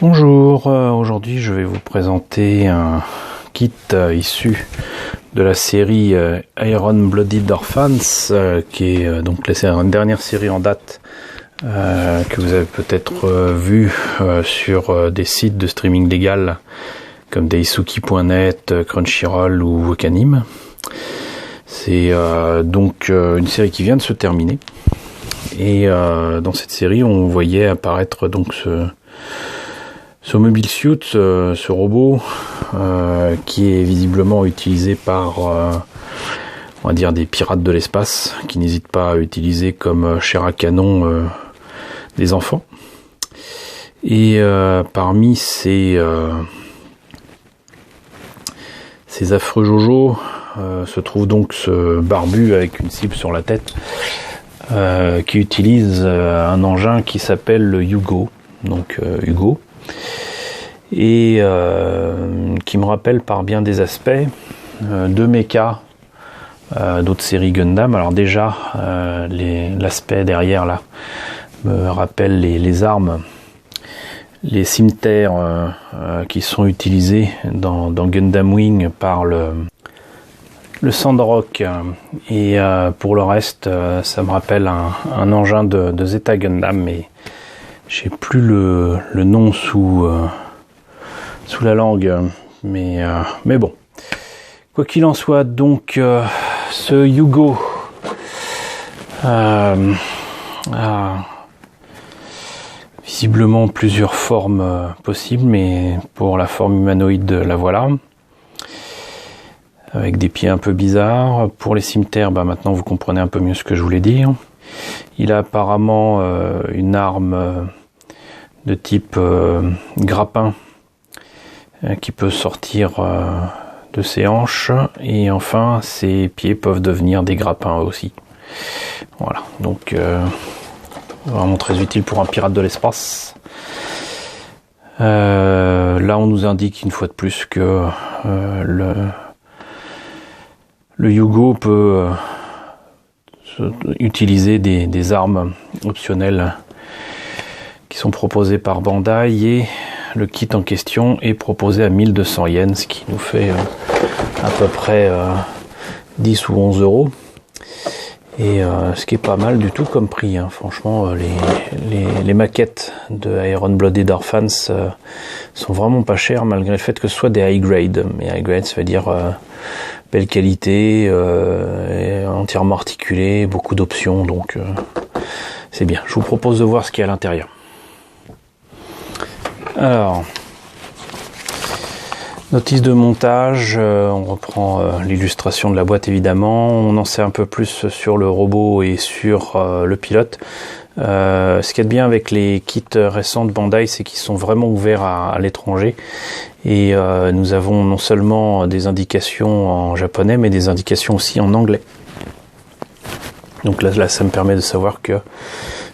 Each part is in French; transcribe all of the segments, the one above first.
Bonjour, aujourd'hui je vais vous présenter un kit issu de la série Iron Blooded Orphans, qui est donc la dernière série en date que vous avez peut-être vu sur des sites de streaming légal comme Daisuki.net, Crunchyroll ou Wakanim. C'est donc une série qui vient de se terminer, et dans cette série on voyait apparaître donc ce mobile suit, ce robot qui est visiblement utilisé par on va dire des pirates de l'espace, qui n'hésitent pas à utiliser comme chair à canon des enfants. Et parmi ces affreux Jojo se trouve donc ce barbu avec une cible sur la tête qui utilise un engin qui s'appelle le Hugo, donc Hugo, et qui me rappelle par bien des aspects deux mechas d'autres séries Gundam. Alors déjà l'aspect derrière là me rappelle les armes, les cimeterres qui sont utilisés dans Gundam Wing par le Sandrock, et pour le reste ça me rappelle un engin de Zeta Gundam, mais j'ai plus le nom sous la langue, mais bon, quoi qu'il en soit, donc ce Hugo a visiblement plusieurs formes possibles, mais pour la forme humanoïde, la voilà, avec des pieds un peu bizarres. Pour les cimeterres, maintenant vous comprenez un peu mieux ce que je voulais dire. Il a apparemment une arme de type grappin qui peut sortir de ses hanches, et enfin ses pieds peuvent devenir des grappins aussi. Voilà, donc vraiment très utile pour un pirate de l'espace. Là on nous indique une fois de plus que le Hugo peut utiliser des armes optionnelles qui sont proposées par Bandai, et le kit en question est proposé à 1200 yens, ce qui nous fait à peu près 10 ou 11 euros, et ce qui est pas mal du tout comme prix, hein. Franchement, les maquettes de Iron Blooded Orphans sont vraiment pas chères, malgré le fait que ce soit des high grade. Mais high grade, ça veut dire belle qualité, entièrement articulé, beaucoup d'options, donc c'est bien. Je vous propose de voir ce qu'il y a à l'intérieur. Alors, notice de montage, on reprend l'illustration de la boîte évidemment, on en sait un peu plus sur le robot et sur le pilote. Ce qu'il y a de bien avec les kits récents de Bandai, c'est qu'ils sont vraiment ouverts à l'étranger, et nous avons non seulement des indications en japonais, mais des indications aussi en anglais. Donc là ça me permet de savoir que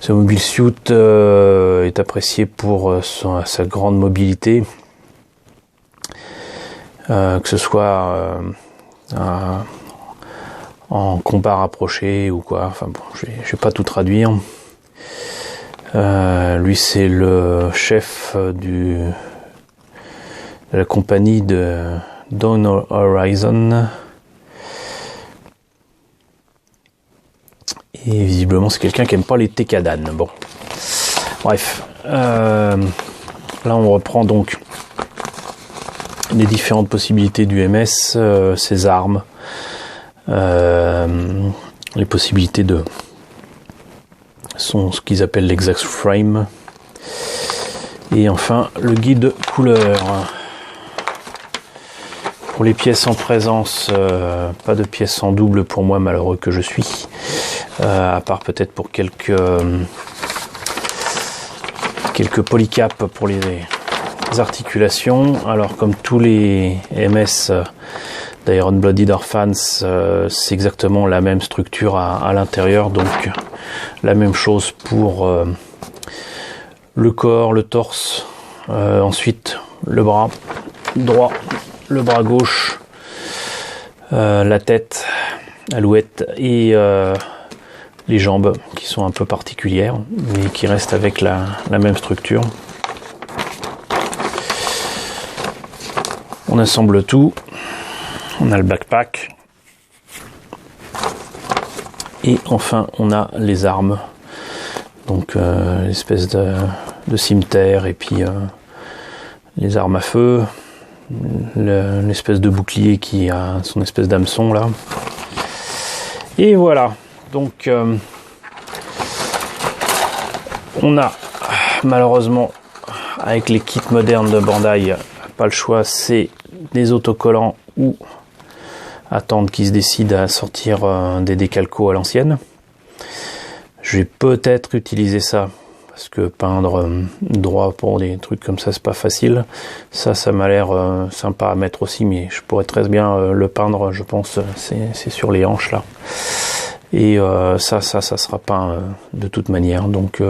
ce mobile suit est apprécié pour sa grande mobilité, que ce soit en combat rapproché ou quoi. Enfin bon, je vais pas tout traduire. Lui, c'est le chef de la compagnie de Dawn Horizon. Et visiblement, c'est quelqu'un qui aime pas les Tekadan. Bon, bref. Là, on reprend donc les différentes possibilités du MS, ses armes, les possibilités de ce qu'ils appellent l'exact frame, et enfin le guide couleur. Pour les pièces en présence, pas de pièces en double pour moi, malheureux que je suis, à part peut-être pour quelques polycaps pour les articulations. Alors, comme tous les MS d'Iron Blooded Orphans, c'est exactement la même structure à l'intérieur, donc la même chose pour le corps, le torse, ensuite le bras droit, le bras gauche, la tête, alouette, et les jambes qui sont un peu particulières mais qui restent avec la même structure. On assemble tout. On a le backpack. Et enfin, on a les armes. Donc, l'espèce de cimetière et puis les armes à feu. L'espèce de bouclier qui a son espèce d'hameçon là. Et voilà. Donc, on a malheureusement, avec les kits modernes de Bandai, pas le choix, c'est des autocollants ou attendre qu'ils se décident à sortir des décalcos à l'ancienne. Je vais peut-être utiliser ça, parce que peindre droit pour des trucs comme ça, c'est pas facile. Ça m'a l'air sympa à mettre aussi, mais je pourrais très bien le peindre, je pense, c'est sur les hanches là. Et ça sera peint de toute manière, donc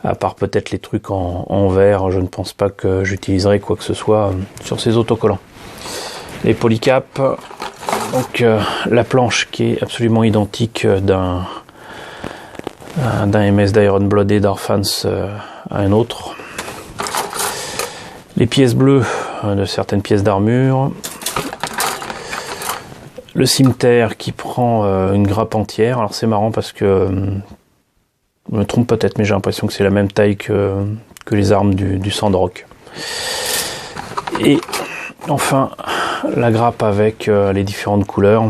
à part peut-être les trucs en verre, je ne pense pas que j'utiliserai quoi que ce soit sur ces autocollants. Les polycaps, donc la planche qui est absolument identique d'un MS d'Iron Blooded Orphans à un autre. Les pièces bleues de certaines pièces d'armure. Le cimetière qui prend une grappe entière. Alors c'est marrant parce que je me trompe peut-être, mais j'ai l'impression que c'est la même taille que les armes du Sandrock. Et enfin, la grappe avec les différentes couleurs.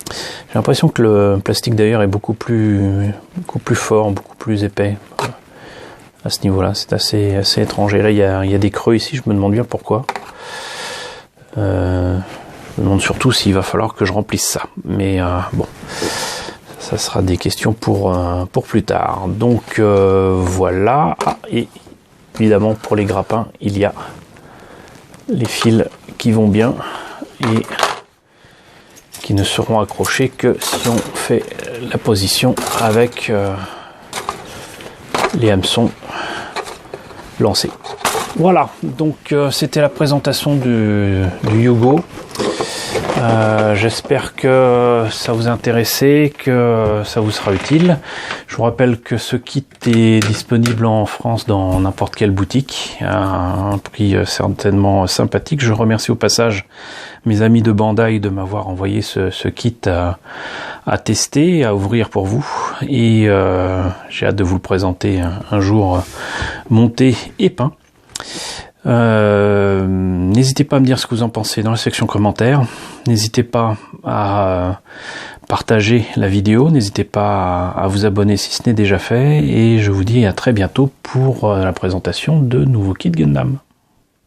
J'ai l'impression que le plastique d'ailleurs est beaucoup plus fort, beaucoup plus épais à ce niveau-là. C'est assez étrange. Et là, il y a des creux ici, je me demande bien pourquoi. Je me demande surtout s'il va falloir que je remplisse ça. Mais bon, ça sera des questions pour plus tard. Donc voilà. Ah, et évidemment, pour les grappins, il y a les fils qui vont bien et qui ne seront accrochés que si on fait la position avec les hameçons lancés. Voilà, donc c'était la présentation du Yugo. J'espère que ça vous a intéressé, que ça vous sera utile. Je vous rappelle que ce kit est disponible en France dans n'importe quelle boutique à un prix certainement sympathique. Je remercie au passage mes amis de Bandai de m'avoir envoyé ce kit à tester, à ouvrir pour vous. Et j'ai hâte de vous le présenter un jour monté et peint. N'hésitez pas à me dire ce que vous en pensez dans la section commentaires. N'hésitez pas à partager la vidéo. N'hésitez pas à vous abonner si ce n'est déjà fait. Et je vous dis à très bientôt pour la présentation de nouveaux kits Gundam.